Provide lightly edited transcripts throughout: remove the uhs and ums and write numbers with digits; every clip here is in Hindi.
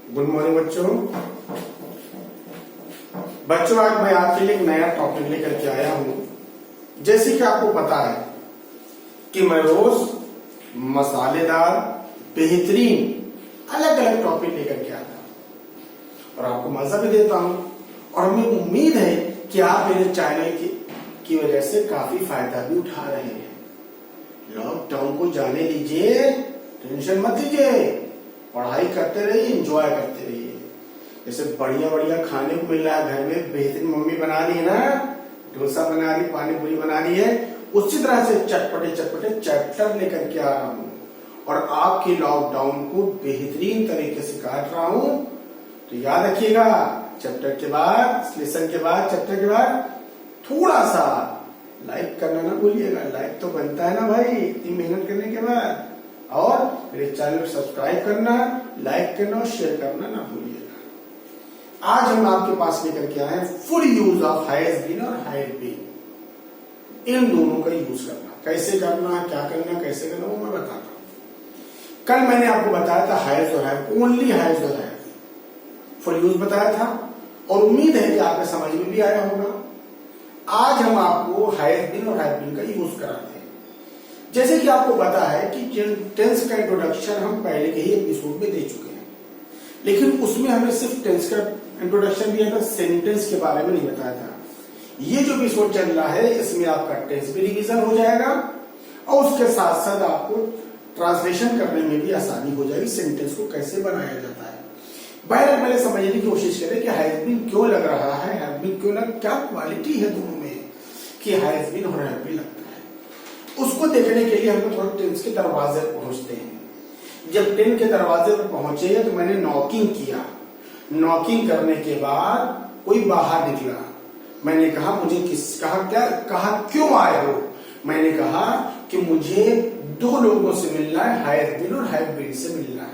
गुड मॉर्निंग बच्चों आज मैं आपके लिए एक नया टॉपिक लेकर के आया हूं। जैसे कि आपको पता है कि मैं रोज मसालेदार बेहतरीन अलग अलग टॉपिक लेकर के आता हूं और आपको मजा भी देता हूं। और हमें उम्मीद है कि आप मेरे चैनल की वजह से काफी फायदा भी उठा रहे हैं। लॉकडाउन को जाने दीजिए, टेंशन मत लीजिए, पढ़ाई करते रहिए, एंजॉय करते रहिए। जैसे बढ़िया बढ़िया खाने को मिल रहा है घर में, बेहतरीन मम्मी बना रही है ना, डोसा बना रही, पानी पूरी बना रही है, उसी तरह से चटपटे चटपटे चैप्टर लेकर के आ रहा हूं और आपके लॉकडाउन को बेहतरीन तरीके से काट रहा हूं। तो याद रखिएगा, चैप्टर के बाद, लेसन के बाद, चैप्टर के बाद थोड़ा सा लाइक करना ना भूलिएगा। लाइक तो बनता है ना भाई इतनी मेहनत करने के बाद। और मेरे चैनल को सब्सक्राइब करना, लाइक करना और शेयर करना ना भूलिएगा। आज हम आपके पास लेकर के आए हैं full use of has been और हैड बीन। इन दोनों का यूज करना, कैसे करना, क्या करना, कैसे करना, वो मैं बताता हूं। कल मैंने आपको बताया था हैज और हैव, ओनली हैज और हैव फुल यूज बताया था और उम्मीद है कि आपके समझ में भी आया होगा। आज हम आपको हैज बीन और हैव बीन का यूज कराते हैं। जैसे कि आपको पता है कि टेंस का इंट्रोडक्शन हम पहले के ही एपिसोड में दे चुके हैं, लेकिन उसमें हमने सिर्फ टेंस का इंट्रोडक्शन दिया था, सेंटेंस के बारे में नहीं बताया था। ये जो एपिसोड चल रहा है इसमें आपका टेंस भी रिवीजन हो जाएगा और उसके साथ साथ आपको ट्रांसलेशन करने में भी आसानी हो जाएगी, सेंटेंस को कैसे बनाया जाता है। पहले समझने की कोशिश करें कि हैज बीन क्यों लग रहा है, हैव बीन क्यों लग, क्या क्वालिटी है दोनों में कि हैज बीन और हैव बीन लगता है। उसको देखने के लिए हम थोड़ा टेंस के दरवाजे पर पहुंचते हैं। जब टेंस के दरवाजे पर पहुंचे तो मैंने नॉकिंग किया। नॉकिंग करने के बाद कोई बाहर निकला। मैंने कहा मुझे कहा क्यों आए हो। मैंने कहा कि मुझे दो लोगों से मिलना है, हैज बीन और हैव बीन से मिलना है।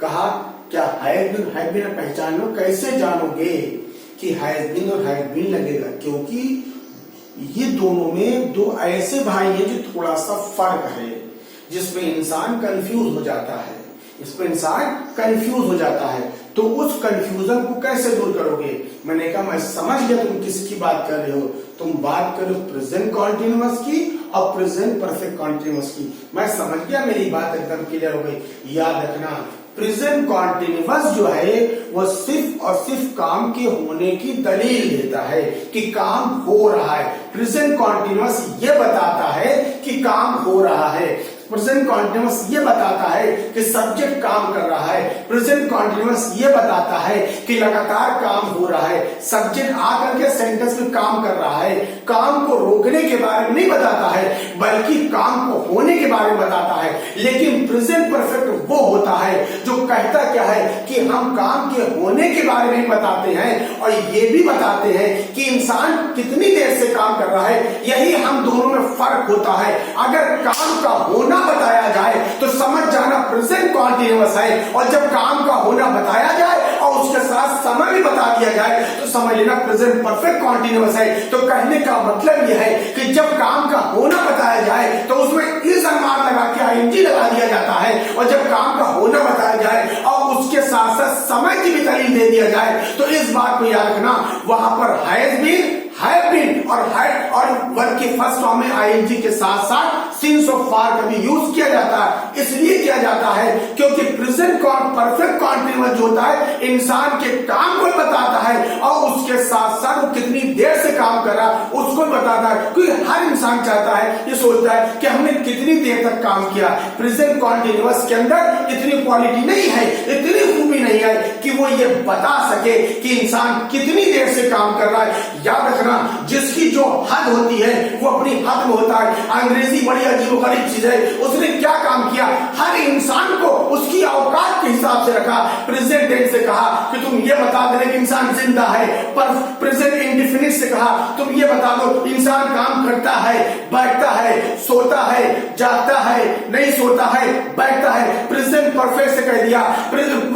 कहा क्या हैज बीन हैव बीन पहचानो, कैसे जानोगे कि हैज बीन और हैव बीन लगेगा, क्योंकि ये दोनों में दो ऐसे भाई हैं जो थोड़ा सा फर्क है, जिसमें इंसान कंफ्यूज हो जाता है। तो उस कंफ्यूजन को कैसे दूर करोगे। मैंने कहा मैं समझ गया तुम किसकी बात कर रहे हो। तुम बात करो प्रेजेंट कॉन्टिन्यूअस की और प्रेजेंट परफेक्ट कॉन्टिन्यूअस की। मैं समझ गया, मेरी बात एकदम क्लियर हो गई। याद रखना, प्रेजेंट कॉन्टिन्यूअस जो है वो सिर्फ और सिर्फ काम के होने की दलील देता है कि काम हो रहा है। प्रेजेंट कॉन्टिन्यूअस ये बताता है कि काम हो रहा है। प्रेजेंट कॉन्टिन्यूअस ये बताता है कि सब्जेक्ट काम कर रहा है। प्रेजेंट कॉन्टिन्यूअस ये बताता है कि लगातार काम हो रहा है। सब्जेक्ट आकर के सेंटेंस में काम कर रहा है। काम को रोकने के बारे में नहीं बताता है, बल्कि काम को होने के बारे में बताता है। लेकिन प्रेजेंट परफेक्ट वो होता है जो कहता क्या है कि हम काम के होने के बारे में बताते हैं और ये भी बताते हैं कि इंसान कितनी देर से काम कर रहा है। यही हम दोनों में फर्क होता है। अगर काम का होना बताया जाए तो समझ जाना प्रेजेंट कॉन्टिन्यूअस है, और जब काम का होना बताया जाए और उसके साथ समय भी बता दिया जाए तो समझ लेना प्रेजेंट परफेक्ट कॉन्टिन्यूअस है। तो कहने का मतलब यह है कि जब काम का होना बताया जाए तो उसमें इस अनुमान लगा के आईएनजी लगा दिया जाता है, और जब काम का होना बताया जाए और उसके साथ साथ समय की भी दलील दे दिया जाए तो इस बात को याद रखना, वहां पर हैज बीन, हैव बीन और हैड और वर्ब के फर्स्ट फॉर्म में आईएनजी के साथ साथ सिंस ऑफ फार का भी यूज किया जाता है। इसलिए किया जाता है क्योंकि प्रेजेंट परफेक्ट कॉन्टिन्यूअस जो होता है इंसान के काम को बताता है और उसके साथ साथ वो कितनी देर से काम कर रहा है उसको बताता है। क्योंकि हर इंसान चाहता है, ये सोचता है कि हमने कितनी देर तक काम किया। प्रेजेंट कॉन्टिन्यूअस के अंदर इतनी क्वालिटी नहीं है, इतनी खूबी नहीं है कि वो ये बता सके कि इंसान कितनी देर से काम कर रहा है। याद रखना, जिसकी जो हद होती है वो अपनी हद में होता है। अंग्रेजी बड़ी अजीबोगरीब चीज है। उसने क्या काम किया, हर इंसान को उसकी औकात के हिसाब से रखा। प्रेजेंट टेंस से कहा कि तुम ये बता दो कि इंसान जिंदा है, पर प्रेजेंट इंडेफिनिट से कहा तुम ये बता दो इंसान काम करता है, बैठता है, सोता है, जागता है, नहीं सोता है, बैठता है। प्रेजेंट परफेक्ट से कह दिया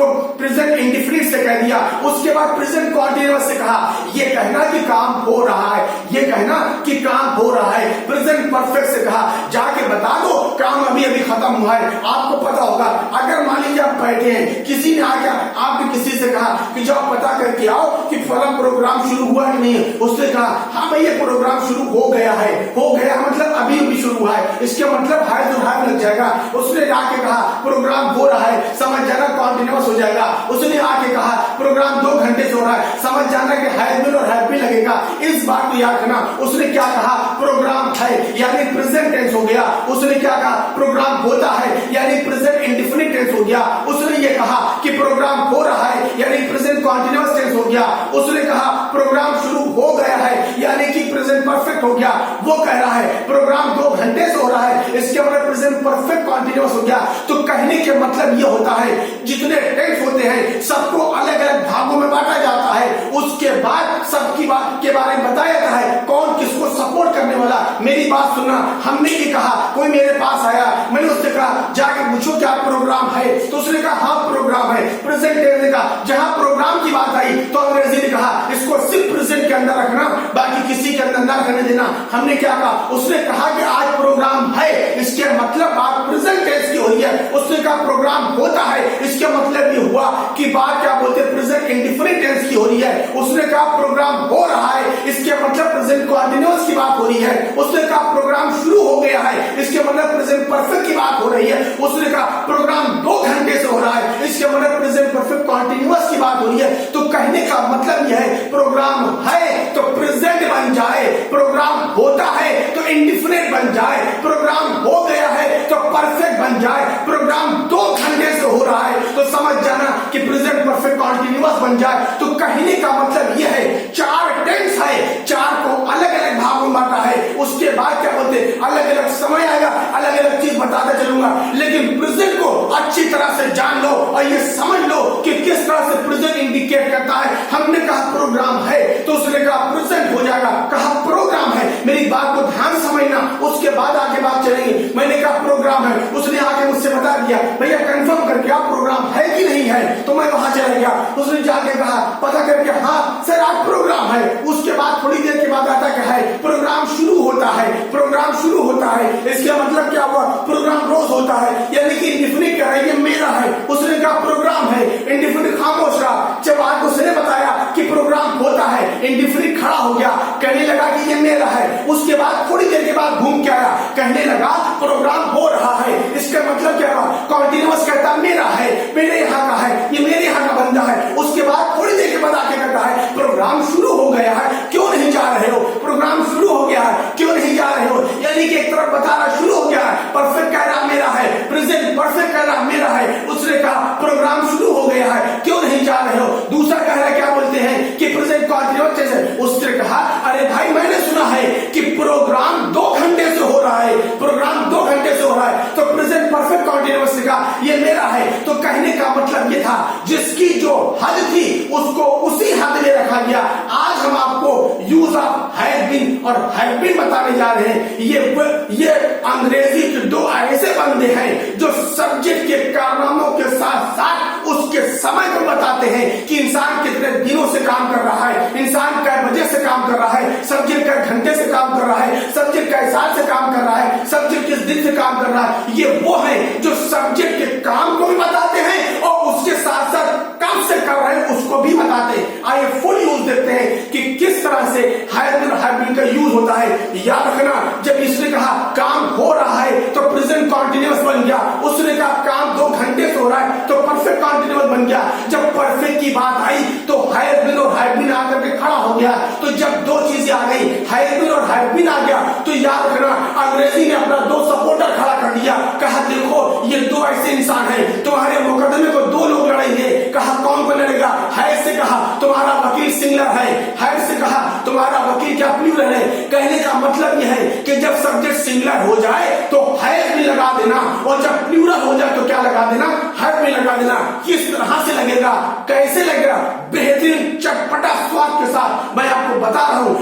को प्रेजेंट इंडिफिनिट से कह दिया, उसके बाद प्रेजेंट कॉन्टिन्यूअस से कहा। ये कहना कि काम हो रहा है, ये कहना कि काम हो रहा है। प्रेजेंट परफेक्ट से कहा जाके बता दो काम अभी अभी खत्म हुआ है। आपको पता होगा, अगर मान लीजिए आप बैठे हैं, किसी ने आके आपने किसी से कहा कि जाओ पता करके आओ कि फलाना प्रोग्राम शुरू हुआ कि नहीं, उसने कहा हाँ भाई ये प्रोग्राम शुरू हो गया है, हो गया मतलब अभी अभी शुरू हुआ है, इसके मतलब हाय तो हाय लग जाएगा। उसने आके कहा प्रोग्राम हो रहा है, समझ जाना कॉन्टिन्यूअस हो जाएगा। उसने आके कहा प्रोग्राम 2 घंटे से हो रहा है, समझ जाना कि हैज और हैव भी लगेगा। इस बात को याद रखना। उसने क्या कहा प्रोग्राम है यानी प्रेजेंट टेंस हो गया। उसने क्या कहा प्रोग्राम होता है यानी प्रेजेंट इंडेफिनिट टेंस हो गया। उसने ये कहा कि प्रोग्राम हो रहा है यानी प्रेजेंट कॉन्टिन्यूअस टेंस हो गया। उसने कहा प्रोग्राम शुरू हो गया है यानी कि प्रेजेंट परफेक्ट हो गया। वो कह रहा है प्रोग्राम 2 घंटे से हो रहा है, इसके मतलब प्रेजेंट परफेक्ट कॉन्टिन्यूअस हो गया। तो कहने के मतलब ये होता है जितने टेंस होते हैं सबको अलग अलग भागों में बांटा जाता है, उसके बाद सबकी बात के बारे में बताया जाता है कौन किसको सपोर्ट करने वाला। मेरी बात सुनना, हमने ये कहा कोई मेरे पास आया, मैंने उससे कहा जाके पूछो क्या प्रोग्राम है, तो उसने कहा हाँ प्रोग्राम है। प्रेजेंट टेंस ने कहा जहां प्रोग्राम की बात आई तो अंग्रेजी ने कहा इसको सिर्फ प्रेजेंट के अंदर रखना, बाकी किसी के अंदर ना रहने देना। हमने क्या कहा, उसने कहा कि आज प्रोग्राम है, इसके मतलब बात प्रेजेंट टेंस की हो रही है। उसने कहा प्रोग्राम होता है, इसके मतलब ये हुआ कि बात क्या बोलते हैं प्रेजेंट इंडेफिनिट टेंस की हो रही है। उसने कहा प्रोग्राम हो रहा है, इसके मतलब प्रेजेंट कॉन्टिन्यूअस की बात हो रही है। उसने कहा प्रोग्राम शुरू हो गया है, इसके मतलब प्रेजेंट परफेक्ट की बात हो रही है। उसने कहा प्रोग्राम 2 घंटे से हो रहा है, इसके मतलब प्रेजेंट परफेक्ट कॉन्टिन्यूअस की बात हो रही है। तो कहने का मतलब यह है प्रोग्राम है तो प्रेजेंट बन जाए, प्रोग्राम होता है तो इंडेफिनिट बन जाए, प्रोग्राम हो गया है तो परफेक्ट बन जाए, प्रोग्राम 2 घंटे से हो रहा है तो समझ जाना कि प्रेजेंट परफेक्ट कॉन्टिन्यूअस बन जाए। तो कहने का मतलब यह है 4 टेंस है, 4 को अलग अलग भागों में बांटा है। उसके बाद क्या बोलते अलग अलग समय आएगा, अलग अलग चीज बताता चलूंगा, लेकिन प्रेजेंट को अच्छी तरह से जान लो और ये समझ लो कि किस तरह से प्रेजेंट इंडिकेट करता है। हमने कहा प्रोग्राम है तो उसने कहा प्रेजेंट हो जाएगा, कहा प्रोग्राम है। मेरी बात को ध्यान समझना, उसके बाद आगे बात चलेंगे। मैंने कहा प्रोग्राम है, उसने आके मुझसे बता दिया भैया कंफर्म करके आप प्रोग्राम है कि नहीं है, तो मैं वहां चला गया। उसने जाके कहा पता करके हाँ सर आज प्रोग्राम है। उसके बाद थोड़ी देर के बाद आता क्या है प्रोग्राम शुरू होता है, प्रोग्राम शुरू होता है, इसका मतलब क्या हुआ प्रोग्राम रोज होता है यानी कि इंडेफिनिट क्या है ये मेरा है। उसने कहा प्रोग्राम है, इंडेफिनिट खामोश रहा। जब आज उसने बताया कि प्रोग्राम होता है, इंडेफिनिट खड़ा हो गया, कहने लगा कि ये मेरा है। उसके बाद थोड़ी देर के बाद घूम के आया, कहने लगा प्रोग्राम हो रहा है, इसका मतलब क्या हुआ कॉन्टिन्यूअस कहता मेरा है, मेरे यहाँ का है, ये मेरे यहाँ का बंदा है। उसके बाद थोड़ी देर के बाद आके कहता है प्रोग्राम शुरू हो गया है, क्यों नहीं जा रहे हो, प्रोग्राम शुरू हो गया है, क्यों नहीं जा रहे हो। यानी कि एक तरफ बता रहा शुरू हो गया है, परफेक्ट कह रहा मेरा है, प्रेजेंट परफेक्ट कह रहा मेरा है। उसने कहा प्रोग्राम शुरू हो गया है, क्यों नहीं जा रहे हो। दूसरा कह रहा क्या बोलते हैं कि प्रेजेंट कॉन्टिन्यूअस टेंस है। उसने कहा अरे भाई मैंने सुना है कि प्रोग्राम 2 घंटे से हो रहा है, प्रोग्राम 2 घंटे से हो रहा है, तो प्रेजेंट परफेक्ट कॉन्टिन्यूअस का ये मेरा है। तो कहने का मतलब ये था जिसकी जो हद थी उसको उसी हद में रखा गया। आज हम आपको यूज ऑफ हैव बीन और हैव बीन बताने जा रहे हैं। ये अंग्रेजी के 2 ऐसे बंदे हैं जो सब्जेक्ट के कारनामों के साथ साथ उसके समय को बताते हैं कि इंसान कितने दिनों से काम कर रहा है, इंसान कै बजे से काम कर रहा है, सब्जेक्ट कै घंटे से काम कर रहा है, सब्जेक्ट कै साल से काम कर रहा है, सब्जेक्ट किस दिन से काम कर रहा है। ये वो है जो सब्जेक्ट के काम को भी बताते हैं और उसके साथ साथ कब से कर रहे हैं उसको भी बताते हैं। आइए फुल यूज देखते हैं कि किस तरह से हैव बीन का यूज होता है। याद रखना जब इसने कहा काम हो रहा है तो प्रेजेंट कॉन्टिन्यूअस बन गया। उसने कहा काम 2 घंटे से हो रहा है तो परफेक्ट कॉन्टिन्यूअस बन गया। जब परफेक्ट की बात आई तो हैव बीन और हैव बीन आकर के खड़ा हो गया। तो जब 2 चीजें आ गई हैव बीन और हैव बीन आ गया तो याद रखना अंग्रेजी ने अपना 2 सपोर्टर खड़ा कर दिया। कहा देखो ये 2 ऐसे इंसान हैं, तुम्हारे मुकदमे को 2 लोग लड़ेंगे। कहा कौन को लड़ेगा, हैव से कहा तुम्हारा वकील सिंगुलर है, हैव से कहा तुम्हारा वकील क्या प्लूरल है। कहने का मतलब यह है कि जब सब्जेक्ट सिंगुलर हो जाए तो हैव भी लगा देना और जब प्लूरल हो जाए तो क्या लगा देना, हैव भी लगा देना। किस तरह से लगेगा, कैसे लगेगा, बेहतरीन चटपटा स्वाद के साथ मैं आपको बता रहा हूं।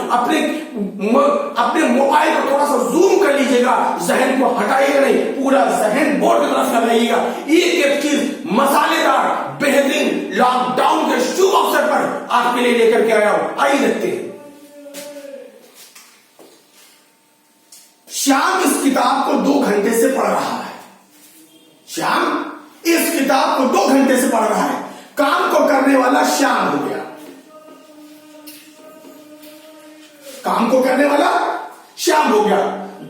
अपने मोबाइल को थोड़ा सा जूम कर लीजिएगा, जहन को हटाइएगा नहीं, पूरा जहन बोर्ड की तरफ लगाइएगा। एक एक चीज मसालेदार बेहतरीन लिए लेकर के आया हूं, आइए देखते हैं। श्याम इस किताब को 2 घंटे से पढ़ रहा है। श्याम इस किताब को 2 घंटे से पढ़ रहा है। काम को करने वाला श्याम हो गया। काम को करने वाला श्याम हो गया।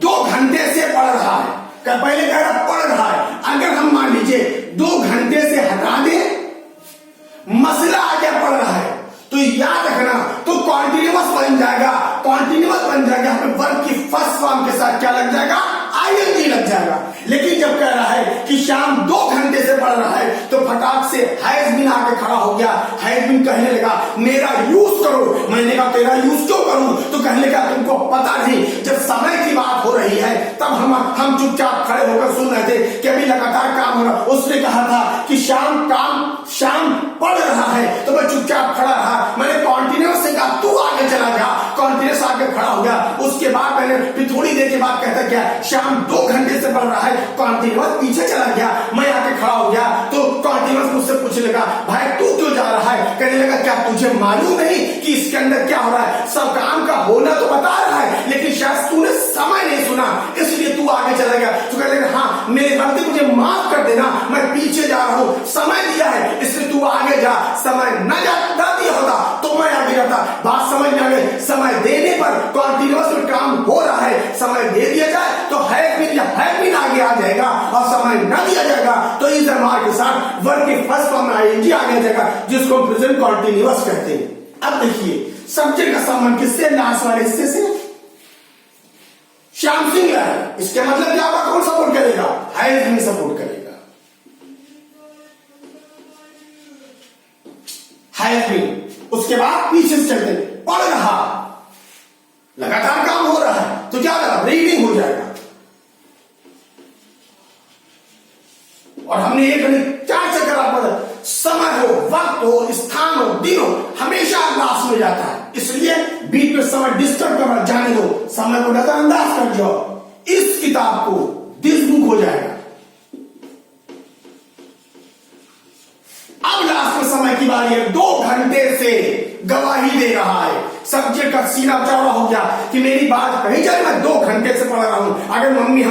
2 घंटे से पढ़ रहा है। पहले कह रहा पढ़ रहा है। अगर हम मान लीजिए 2 घंटे से हटा दें, मसला आ गया पढ़ रहा है, तो याद रखना तो कॉन्टिन्यूअस बन जाएगा। कॉन्टिन्यूअस बन जाएगा, हमें वर्ब की फर्स्ट फॉर्म के साथ क्या लग जाएगा? आईएनजी लग जाएगा। लेकिन जब कह रहा है कि शाम 2 घंटे से पढ़ रहा है, तो फटाक से हैज बीन आके खड़ा हो गया। हैज बीन कहने लगा मेरा यूज करो। मैंने कहा तेरा यूज क्यों करूं? तो कहने लगा तुमको पता नहीं, जब समय की बात हो रही है तब हम चुपचाप खड़े होकर सुन रहे थे कि अभी लगातार काम हो रहा। उसने कहा था कि शाम पढ़ रहा है, तो मैं चुपचाप खड़ा रहा। मैंने कॉन्टिन्यूअस से कहा तू आगे चला जा। कॉन्टिन्यूअस आगे खड़ा हो गया। उसके बाद मैंने फिर थोड़ी देर के बाद कहता क्या शाम 2 घंटे से पढ़ रहा है। कॉन्टिन्यूअस पीछे चला गया, मैं आके खड़ा हो गया। तो कॉन्टिन्यूअस मुझसे पूछने लगा भाई तू क्यों जा रहा है? कहने लगा क्या तुझे मालूम नहीं कि इसके अंदर क्या हो रहा है? सब काम का होना तो बता रहा है, लेकिन शायद तूने समय नहीं सुना, इसलिए तू आगे चला गया। तो कहने लगा हाँ मेरी गलती, मुझे माफ कर देना, मैं पीछे जा रहा हूं। समय दिया है इसलिए तू आगे जा। समय न दिया होता तो मैं आगे जाता। बात समझ में आ गई? समय देने पर कॉन्टिन्यूअस में काम हो रहा है। समय दे दिया जाए तो हैव बीन आगे आ जाएगा, और समय न दिया जाएगा तो इज मार्क के साथ वर्ब की फर्स्ट फॉर्म में आईएनजी आगे आ जाएगा, जिसको प्रेजेंट कॉन्टिन्यूअस कहते हैं। अब देखिए सब्जेक्ट का संबंध किससे? लास्ट वाले हिस्से से। श्याम सिंह है, इसके मतलब क्या होगा? कौन सपोर्ट करेगा? हैज बीन सपोर्ट करेगा। Has been. उसके बाद पीछे से चलते पढ़ रहा, लगातार काम हो रहा है, तो क्या लगा? रीडिंग हो जाएगा। और हमने 1 घंटे 4 चक्कर आपको समय हो, वक्त हो, स्थान हो, दिन हो, हमेशा लास्ट में जाता है। इसलिए बीच में समय डिस्टर्ब करना जाने दो, समय को नजरअंदाज कर जाओ। इस किताब को दिस बुक हो जाएगा। अब लास्ट में समय की बारी है। 2 घंटे से गवाही दे रहा है। सब्जेक्ट का सीना चौड़ा हो गया कि मेरी बात कही जाए, मैं 2 घंटे से पढ़ रहा हूं। अगर मम्मी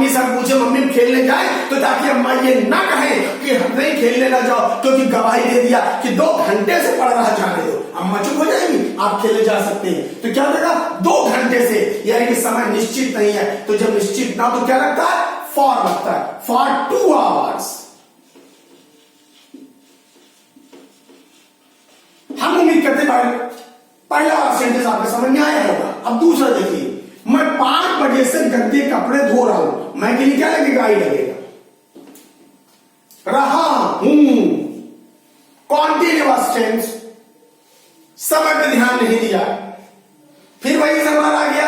से हम पूछे मम्मी खेलने जाए, तो ताकि अम्मा ये ना कहे कि नहीं खेलने ना जाओ, क्योंकि गवाही दे दिया कि 2 घंटे से पढ़ रहा, जाने दो। अम्मा चुप हो जाएगी, आप खेलने जा सकते हैं। तो क्या लगा? 2 घंटे से, यानी कि समय निश्चित नहीं है। तो जब निश्चित ना तो क्या लगता है? फॉर लगता है। For 2 hours. हम उम्मीद करते भाई पहला सेंटेंस आपके समझ में आया होगा। अब दूसरा देखिए, मैं 5 बजे से गंदे कपड़े धो रहा हूं। मैं के लिए क्या लगेगा? आई लगेगा। रहा हूं, कॉन्टिन्यूअस टेंस, समय पे ध्यान नहीं दिया। फिर वही सवाल आ गया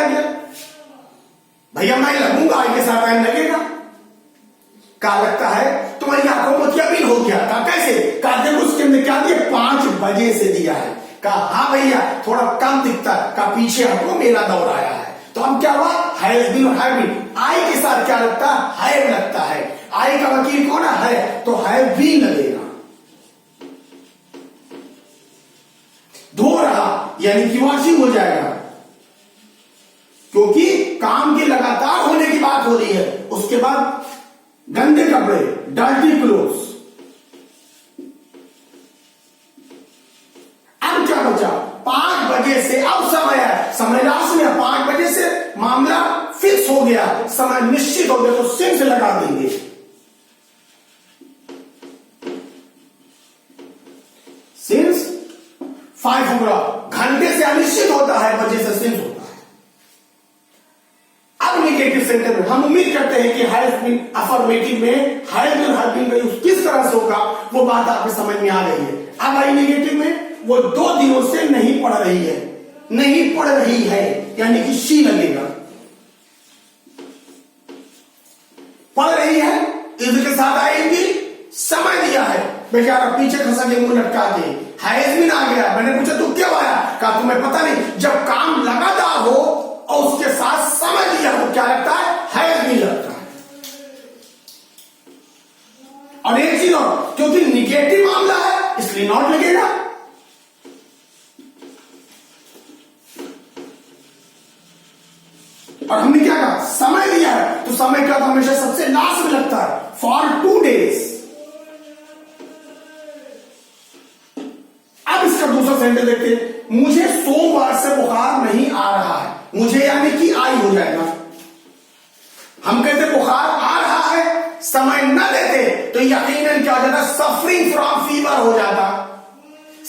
भैया मैं लगूंगा, आई के साथ टाइम लगेगा। क्या लगता है? तुम्हारी आंखों में क्या बिल हो गया था? कैसे? कहा उसके अंदर क्या दिया? 5 बजे से दिया है। कहा हाँ भैया थोड़ा कम दिखता है। कहा पीछे हटो, मेरा दौर आया है। तो अब क्या हुआ? हैज बीन और हैव बीन। आई के साथ क्या लगता है? हैव लगता है। आई का वकील कौन है? तो हैव बीन लगेगा। धो रहा यानी कि वॉशिंग हो जाएगा, क्योंकि काम की लगातार होने की बात हो रही है। उसके बाद गंदे कपड़े, डर्टी क्लोथ्स। अब क्या बचा? 5 बजे से अब समय है, समय लास्ट में 5 बजे से मामला फिक्स हो गया, समय निश्चित हो गया, तो सिंस लगा देंगे। सिंस 5 होगा। घंटे से अनिश्चित होता है, बजे से सिंस होता है। अब निगेटिव सेंटेंस में हम उम्मीद करते हैं कि हैज बीन अफर्मेटिव में हैज बीन हैव बीन का यूज किस तरह से होगा, वो बात आपके समझ में आ गई है। अब आई नेगेटिव में, वो 2 दिनों से नहीं पढ़ रही है। नहीं पढ़ रही है यानी कि शी लगेगा। पढ़ रही है इसके साथ आएंगी। समय दिया है, बेचारा पीछे खसा के मुंह लटका के हैज बीन आ गया। मैंने पूछा तू क्यों आया? कहा तुम्हें पता नहीं, जब काम लगातार हो और उसके साथ समय दिया हो, क्या लगता है? हैज बीन लगता है। और एक चीज और, क्योंकि निगेटिव मामला है इसलिए नॉट लगेगा। समय का तो हमेशा सबसे लास्ट में लगता है, फॉर 2 days। अब इसका दूसरा सेंटेंस देखते हैं, मुझे सोमवार से बुखार नहीं आ रहा है। मुझे यानी कि आई हो जाएगा। हम कहते बुखार आ रहा है, समय न देते तो यकीनन क्या हो जाता, सफरिंग फ्रॉम फीवर हो जाता।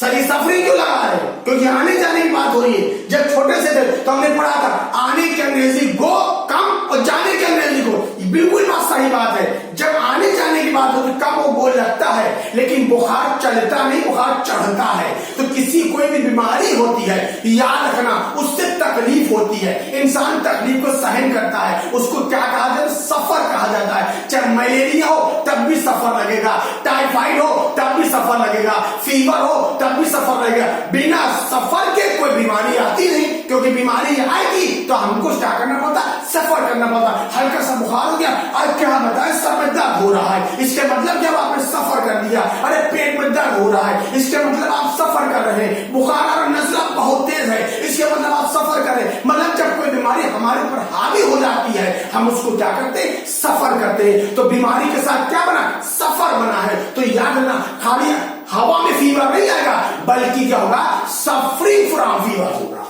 सर ये सफरिंग क्यों लगा है? क्योंकि आने जाने की बात हो रही है। जब छोटे से थे तो हमने पढ़ा था आने की अंग्रेजी गो कम और जाने की अंग्रेजी गो। बिल्कुल बात सही बात है। जब आने जाने की बात होती कम वो गो लगता है, लेकिन बुखार चलता नहीं, बुखार चढ़ता है। तो किसी कोई भी बीमारी होती है, याद रखना उससे तकलीफ होती है। इंसान तकलीफ को सहन करता है, उसको क्या कहा जाता है, सफर कहा जाता है। चाहे मलेरिया हो तब भी सफर लगेगा, टाइफाइड हो तब भी सफर लगेगा, फीवर हो तब भी सफर लगेगा। बिना सफर के कोई बीमारी आती नहीं, क्योंकि बीमारी आएगी तो हमको क्या करना पड़ता, सफर करना पड़ता। हल्का सा बुखार हो गया, अब क्या बताए सर में दर्द हो रहा है, इसके मतलब क्या आपने सफर कर दिया। अरे पेट में दर्द हो रहा है, इसके मतलब आप सफर कर रहे हैं। बुखार और नजला बहुत तेज है, इसके मतलब आप सफर कर रहे हैं। मतलब जब कोई बीमारी हमारे ऊपर हावी हो जाती है, हम उसको क्या करते हैं, सफर करते हैं। तो बीमारी के साथ क्या बना, सफर बना है। तो याद रखना, खाली हवा में फीवर नहीं आएगा, बल्कि क्या होगा, सफरिंग फ्रॉम फीवर होगा।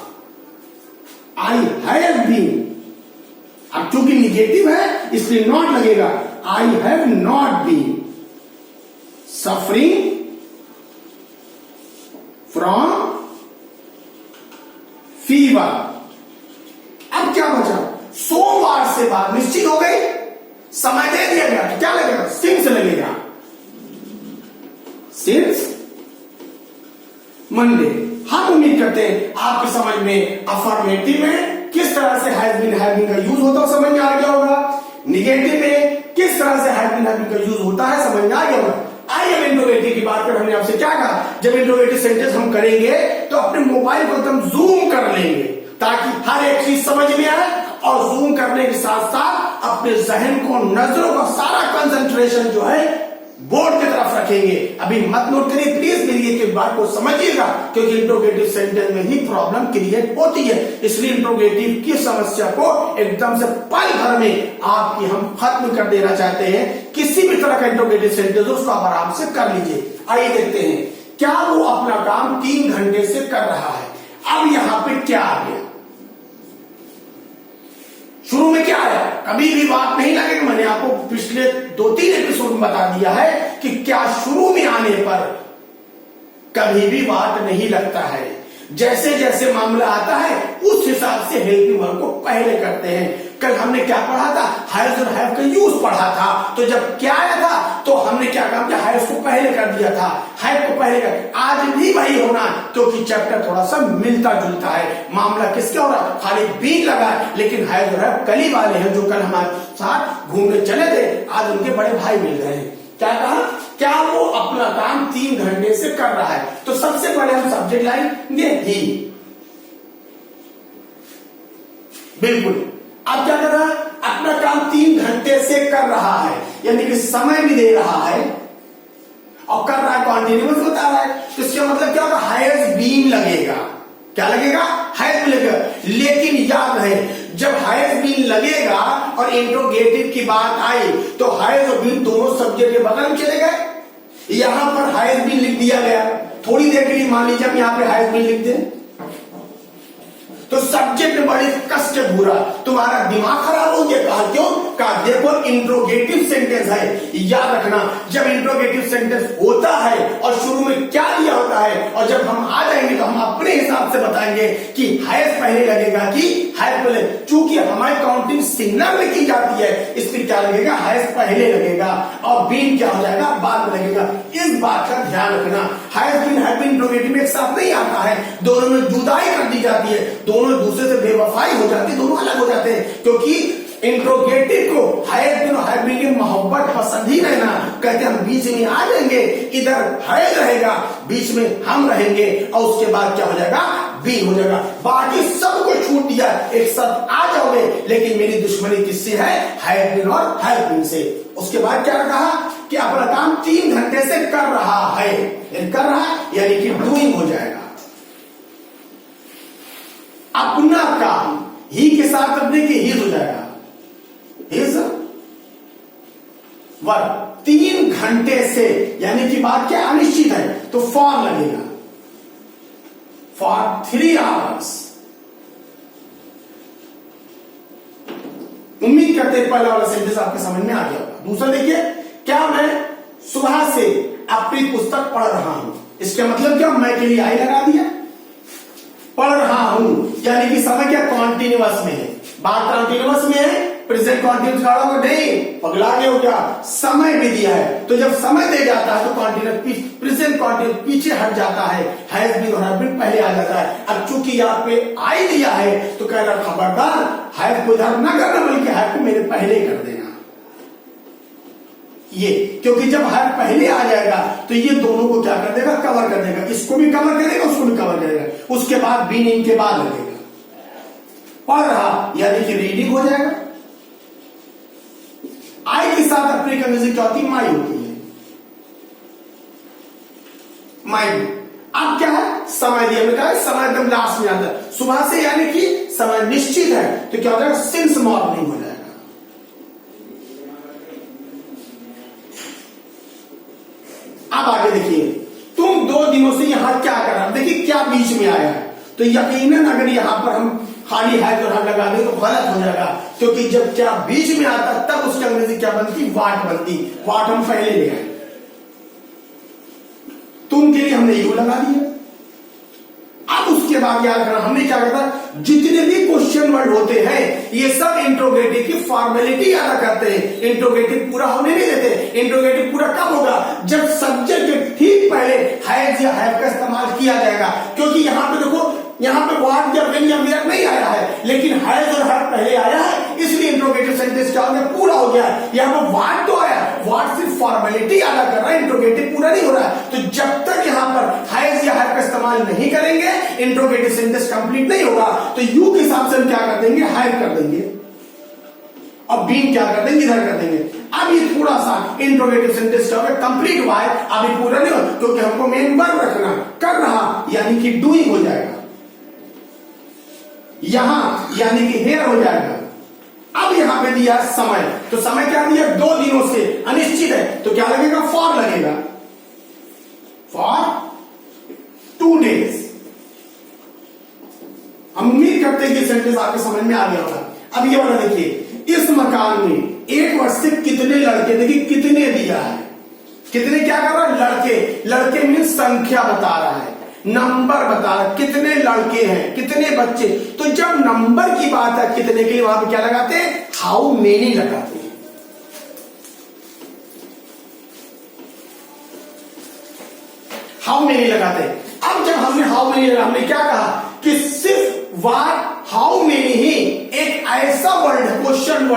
आई हैव बीन, अब चूंकि निगेटिव है इसलिए नॉट लगेगा। I have not been suffering from fever. अब क्या बचा, सोमवार से बात निश्चित हो गई, समय दे दिया गया, तो क्या लगेगा, सिंस लगेगा, सिंस मंडे। हम उम्मीद करते हैं आपके समझ में अफर्मेटिव में किस तरह से हैज बीन का यूज होता है समझ में आ गया होगा। निगेटिव में किस तरह से हैज बीन का यूज होता है समझ में आ गया होगा। आइए अब इंट्रोगेटिव की बात कर, हमने आपसे क्या कहा, जब इंट्रोगेटिव सेंटेंस हम करेंगे तो अपने मोबाइल को एकदम जूम कर लेंगे ताकि हर एक चीज समझ में आए, और जूम करने के साथ साथ अपने जहन को, नजरों का सारा कंसंट्रेशन जो है बोर्ड की तरफ रखेंगे। अभी मत नोट करिए प्लीज, मेरी एक बात को समझिएगा, क्योंकि इंट्रोगेटिव सेंटेंस में ही प्रॉब्लम क्रिएट होती है। इसलिए इंट्रोगेटिव की समस्या को एकदम से पल भर में आपकी हम खत्म कर देना चाहते हैं। किसी भी तरह का इंट्रोगेटिव सेंटेंस उसको आप आराम से कर लीजिए। आइए देखते हैं, क्या वो अपना काम 3 घंटे से कर रहा है। अब यहां पे क्या आ गया, शुरू में क्या आया, कभी भी बात नहीं लगेगी। मैंने आपको पिछले 2-3 एपिसोड में बता दिया है कि क्या शुरू में आने पर कभी भी बात नहीं लगता है। जैसे जैसे मामला आता है उस हिसाब से हेल्पिंग वर्ब को पहले करते हैं। कल हमने क्या पढ़ा था, हैज और हैव का यूज पढ़ा था। तो जब क्या आया था तो हमने क्या काम किया, हैज को पहले कर दिया था, हैव को पहले कर। आज भी वही होना, क्योंकि चैप्टर थोड़ा सा मिलता जुलता है। मामला किसका हो रहा है, खाली बी लगा है, लेकिन हैज और हैव कली वाले हैं जो कल हमारे साथ घूमने चले थे, आज उनके बड़े भाई मिल रहे हैं। क्या कहा, क्या वो अपना काम 3 घंटे से कर रहा है। तो सबसे पहले हम सब्जेक्ट लाइन ये ही, बिल्कुल। अब क्या कर रहा है, अपना काम 3 घंटे से कर रहा है, यानी कि समय भी दे रहा है और कर रहा है, कॉन्टिन्यूअस बता रहा है। तो इसका मतलब क्या होगा, हैज बीन लगेगा। क्या लगेगा, हैज बीन लगेगा। लेकिन याद रहे, जब हैज बीन लगेगा और इंट्रोगेटिव की बात आई तो हैज और बीन दोनों सब्जेक्ट के बगल में चले गए। यहां पर हैज बीन लिख दिया गया। थोड़ी देर के लिए मान लीजिए हम यहां पे हैज बीन लिख दें तो सब्जेक्ट में बड़े कस के भूरा, तुम्हारा दिमाग खराब हो गया। कहा क्यों, कहा देखो इंट्रोगेटिव सेंटेंस है, याद रखना। जब इंट्रोगेटिव सेंटेंस होता है और शुरू में क्या दिया होता है, और जब हम आ जाएंगे तो हम अपने हिसाब से बताएंगे कि हैज पहले लगेगा कि हैज पहले। चूंकि हमारी काउंटिंग सिग्नल में की जाती है, इसमें क्या लगेगा, हैज पहले लगेगा और बीन क्या हो जाएगा, बाद में लगेगा। इस बात का ध्यान रखना। Has been, have been interrogative में एक साथ नहीं आता है, दोनों में जुदाई कर दी जाती है, दोनों दूसरे से बेवफाई हो जाती है, दोनों अलग हो जाते हैं। क्योंकि इंट्रोगेटिव को हैज बीन और हैव बीन की मोहब्बत पसंद ही रहना, कहते हम बीच में आ जाएंगे, इधर हैज रहेगा, बीच में हम रहेंगे, और उसके बाद क्या हो जाएगा, बी हो जाएगा। बाकी सबको छूट दिया, एक साथ आ जाओगे, लेकिन मेरी दुश्मनी किससे है, हैज बीन और हैव बीन से। उसके बाद क्या कहा कि अपना काम 3 घंटे से कर रहा है, कर रहा है यानी कि डूइंग हो जाएगा। अपना काम ही के साथ अपने के हिज हो जाएगा, हिज वर्ब 3 घंटे से, यानी कि बात क्या अनिश्चित है, तो फॉर लगेगा, फॉर 3 आवर्स। उम्मीद करते हैं पहला वाला सेंटेंस आपके समझ में आ गया होगा। दूसरा देखिए, क्या मैं सुबह से अपनी पुस्तक पढ़ रहा हूं, इसका मतलब क्या, मैं के लिए आई लगा दिया, पढ़ रहा हूं, यानी कि समय क्या कॉन्टिन्यूअस में है, बात कॉन्टिन्यूअस में है, प्रेजेंट कॉन्टिन्यूअस खड़ा होगा नहीं, पगला गया हो क्या, समय भी दिया है, तो जब समय दे जाता है तो कॉन्टिन्यूअस प्रेजेंट कॉन्टिन्यूअस पीछे हट जाता है, हैज बीन और हैव बीन पहले आ जाता है। अब चूंकि यहाँ पे आई दिया है तो कह रहा खबरदार हैव को इधर न करना, बल्कि हैव को मेरे पहले कर देना, ये क्योंकि जब हैव पहले आ जाएगा तो ये दोनों को क्या कर देगा, कवर कर देगा, इसको भी कवर करेगा, उसको भी कवर करेगा, उसके बाद बीन इनके बाद लगेगा, पढ़ रहा यानी कि रीडिंग हो जाएगा। आई के साथ अपनी कंजूसी क्या होती है, माई होती है, माई। अब क्या है, समय दिया, हमने कहा समय एकदम लास्ट में आता है, सुबह से यानी कि समय निश्चित है, तो क्या हो जाएगा, सिंस मॉर्निंग हो जाएगा। अब आगे देखिए, तुम 2 दिनों से यहां क्या कर रहा, देखिए क्या बीच में आया है, तो यकीनन अगर यहां पर हम खाली है तो हम लगा दें तो गलत हो जाएगा, क्योंकि जब क्या बीच में आता तब उसकी अंग्रेजी क्या बनती, वाट बनती, वाट हम पहले ले आए, तुम के लिए हमने यू लगा दिया। अब उसके बाद याद रखना, हमने क्या करता, जितने भी क्वेश्चन वर्ड होते हैं ये सब इंट्रोगेटिव की फॉर्मेलिटी अदा करते हैं, इंट्रोगेटिव पूरा होने नहीं देते। इंट्रोगेटिव पूरा कब होगा, जब सब्जेक्ट के ठीक पहले हैज या हैव का इस्तेमाल किया जाएगा, क्योंकि यहां पे देखो, यहां पे व्हाट या व्हेन या वेयर नहीं आया है, लेकिन हैज और हैव पहले आया है, इसलिए इंट्रोगेटिव सेंटेंस क्या हो गया, पूरा हो गया। यहां पर व्हाट तो आया, व्हाट सिर्फ फॉर्मेलिटी अदा कर रहा है, इंट्रोगेटिव पूरा नहीं हो रहा है। तो जब तक यहां पर हैज या हैव का इस्तेमाल नहीं करेंगे इंट्रोगेटिव सेंटेंस कंप्लीट नहीं होगा। तो यू के हिसाब से हम क्या कर देंगे, हैव कर देंगे, और बीन क्या कर देंगे, इधर कर देंगे। अब ये थोड़ा सा इंट्रोगेटिव सेंटेंस क्या होगा, कंप्लीट हुआ है, अभी पूरा नहीं हो, क्योंकि हमको मेन वर्ब रखना, कर रहा यानी कि डूइंग हो जाएगा, यहां यानी कि हेयर हो जाएगा। अब यहां पे दिया समय, तो समय क्या दिया, 2 दिनों से अनिश्चित है, तो क्या लगेगा, फॉर लगेगा, फॉर 2 days। हम उम्मीद करते हैं कि सेंटेंस आपके समझ में आ गया होगा। अब ये वाला देखिए, इस मकान में 1 वर्ष से कितने लड़के, देखिए कितने दिया है, कितने क्या कर रहा है, लड़के, लड़के में संख्या बता रहा है, नंबर बता रहा है, कितने लड़के हैं, कितने बच्चे। तो जब नंबर की बात है कितने के लिए, वहां पे क्या लगाते हैं, हाउ मेनी लगाते हैं, हाउ मेनी लगाते हैं। अब जब हमने हाउ मेनी लगा, हमने क्या कहा कि सिर्फ वाट, हाउ मेनी ही एक ऐसा वर्ड है, क्वेश्चन वर्ड